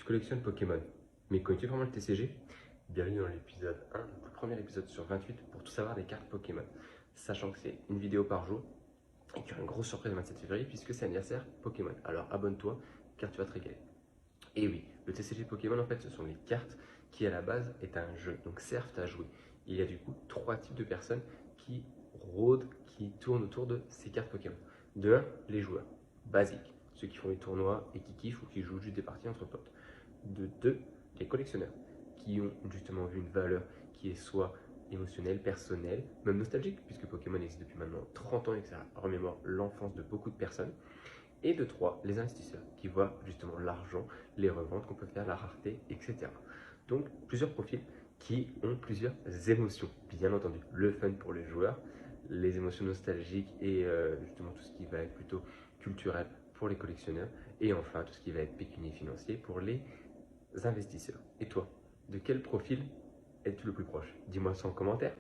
collectionnes Pokémon, mais connais-tu vraiment le TCG? Bienvenue dans l'épisode 1, donc le premier épisode sur 28 pour tout savoir des cartes Pokémon. Sachant que c'est une vidéo par jour et qu'il y aura une grosse surprise le 27 février puisque c'est l'anniversaire Pokémon. Alors abonne-toi car tu vas te régaler. Et oui, le TCG Pokémon en fait ce sont les cartes qui à la base est un jeu, donc servent à jouer. Il y a du coup trois types de personnes qui rôdent, qui tournent autour de ces cartes Pokémon. De 1, les joueurs, basiques, ceux qui font les tournois et qui kiffent ou qui jouent juste des parties entre potes. De 2, les collectionneurs, qui ont justement vu une valeur qui est soit émotionnelle, personnelle, même nostalgique, puisque Pokémon existe depuis maintenant 30 ans et que ça remémore l'enfance de beaucoup de personnes. Et de 3, les investisseurs, qui voient justement l'argent, les reventes qu'on peut faire, la rareté, etc. Donc plusieurs profils qui ont plusieurs émotions, bien entendu. Le fun pour les joueurs, les émotions nostalgiques et justement tout ce qui va être plutôt culturel pour les collectionneurs, et enfin tout ce qui va être pécunier financier pour les investisseurs. Et toi, de quel profil es-tu le plus proche? Dis-moi ça en commentaire.